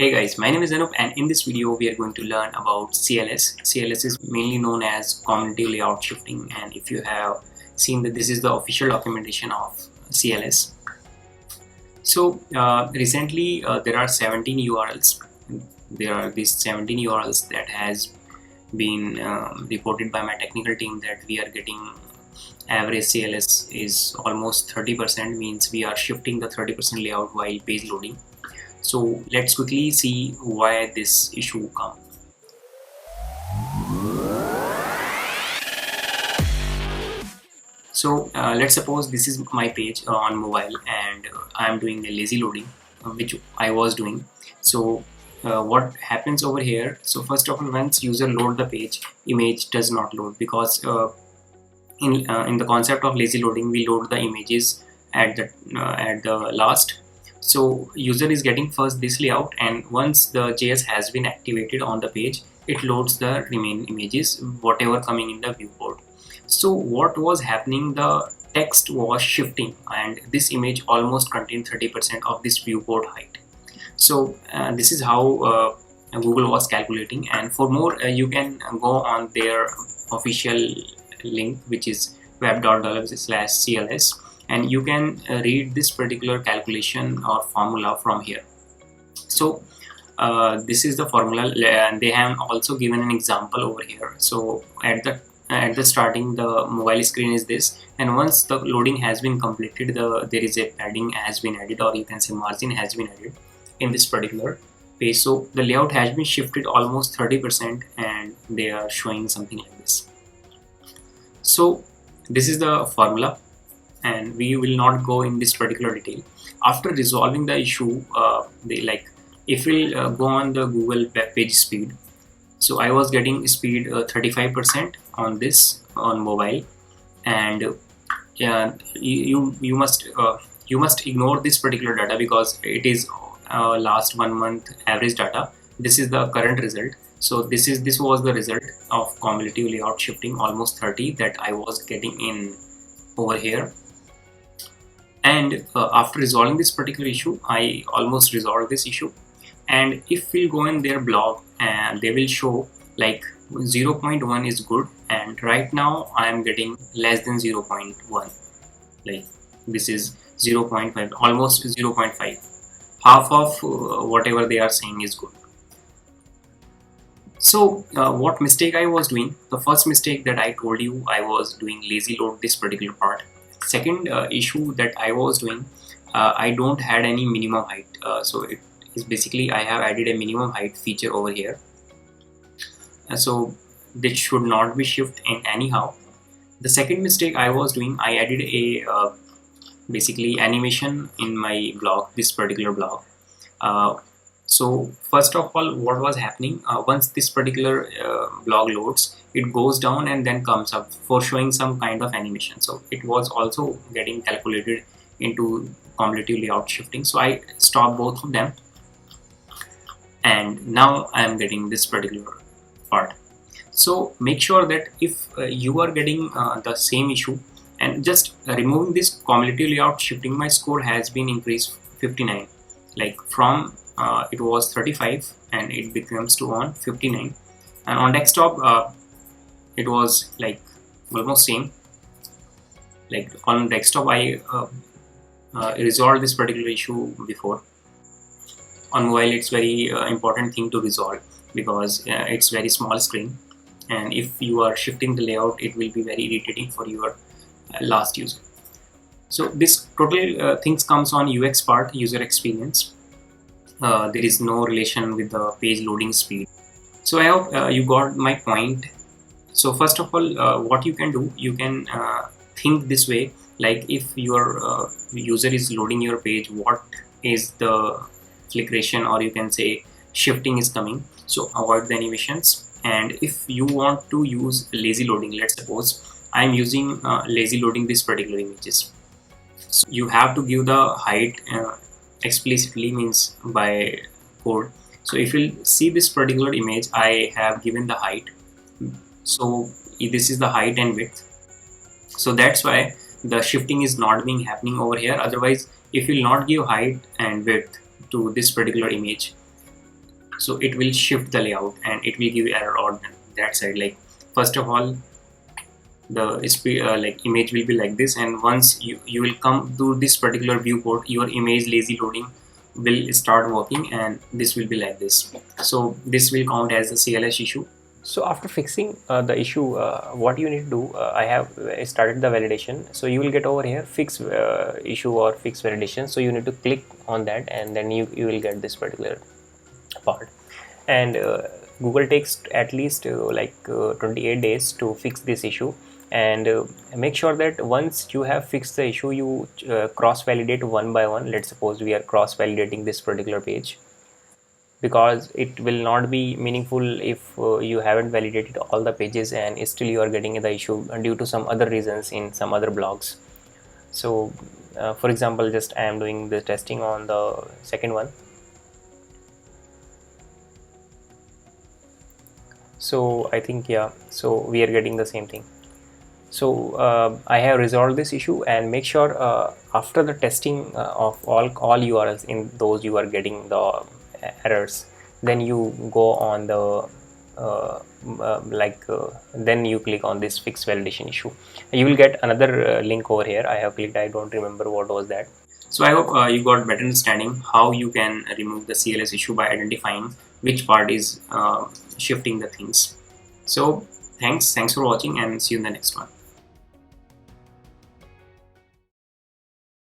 Hey guys, my name is Anup and in this video we are going to learn about CLS. CLS is mainly known as Cumulative Layout Shifting, and if you have seen that this is the official documentation of CLS. So recently there are 17 URLs. There are these 17 URLs that has been reported by my technical team that we are getting average CLS is almost 30%, means we are shifting the 30% layout while page loading. So let's quickly see why this issue comes. So let's suppose this is my page on mobile and I'm doing a lazy loading, which I was doing. So what happens over here? So first of all, once user load the page, image does not load because in the concept of lazy loading, we load the images at the last. So user is getting first this layout, and once the JS has been activated on the page, it loads the remaining images, whatever coming in the viewport. So what was happening, the text was shifting and this image almost contained 30% of this viewport height. So this is how Google was calculating, and for more you can go on their official link, which is web.develop/CLS, and you can read this particular calculation or formula from here. So this is the formula, and they have also given an example over here. So at the starting, the mobile screen is this, and once the loading has been completed, there is a padding has been added, or you can say margin has been added in this particular page. So the layout has been shifted almost 30%, and they are showing something like this. So this is the formula, and we will not go in this particular detail. After resolving the issue, if we'll go on the Google web page speed, so I was getting speed 35% on this on mobile, and you must ignore this particular data because it is last 1 month average data. This is the current result. So this was the result of cumulative layout shifting almost 30 that I was getting in over here. And after resolving this particular issue, I almost resolved this issue. And if we go in their blog, and they will show like 0.1 is good, and right now I am getting less than 0.1. Like this is 0.5, almost 0.5. Half of whatever they are saying is good. So what mistake I was doing? The first mistake that I told you, I was doing lazy load this particular part. Second issue that I was doing, I don't had any minimum height. So it is basically I have added a minimum height feature over here. So this should not be shift in anyhow. The second mistake I was doing, I added a basically animation in my blog, this particular blog. So first of all, what was happening, once this particular blog loads, it goes down and then comes up for showing some kind of animation. So it was also getting calculated into cumulative layout shifting. So I stopped both of them, and now I am getting this particular part. So make sure that if you are getting the same issue, and just removing this cumulative layout shifting, my score has been increased 59, like from it was 35 and it becomes to on 59, and on desktop it was like almost same. Like on desktop I resolved this particular issue before. On mobile it's very important thing to resolve because it's very small screen, and if you are shifting the layout, it will be very irritating for your last user. So this total things comes on UX part, user experience. There is no relation with the page loading speed. So I hope you got my point. So first of all, what you can do, you can think this way, like if your user is loading your page, what is the flickration, or you can say shifting is coming. So avoid the animations. And if you want to use lazy loading, let's suppose I am using lazy loading this particular images. So you have to give the height explicitly, means by code. So if you see this particular image, I have given the height. So this is the height and width. So that's why the shifting is not being happening over here. Otherwise, if you will not give height and width to this particular image, so it will shift the layout and it will give error on that side. Like first of all, the like image will be like this, and once you will come to this particular viewport, your image lazy loading will start working, and this will be like this. So this will count as a CLS issue. So after fixing the issue, what you need to do, I have started the validation. So you will get over here fix issue or fix validation. So you need to click on that, and then you will get this particular part. And Google takes at least 28 days to fix this issue. And make sure that once you have fixed the issue, you cross validate one by one. Let's suppose we are cross validating this particular page, because it will not be meaningful if you haven't validated all the pages and still you are getting the issue due to some other reasons in some other blogs. So for example, just I am doing the testing on the second one. So I think, yeah, so we are getting the same thing. So I have resolved this issue, and make sure after the testing of all URLs in those you are getting the errors, then you go on the then you click on this fix validation issue. You will get another link over here. I have clicked, I don't remember what was that. So I hope you got better understanding how you can remove the CLS issue by identifying which part is shifting the things. So thanks for watching, and see you in the next one.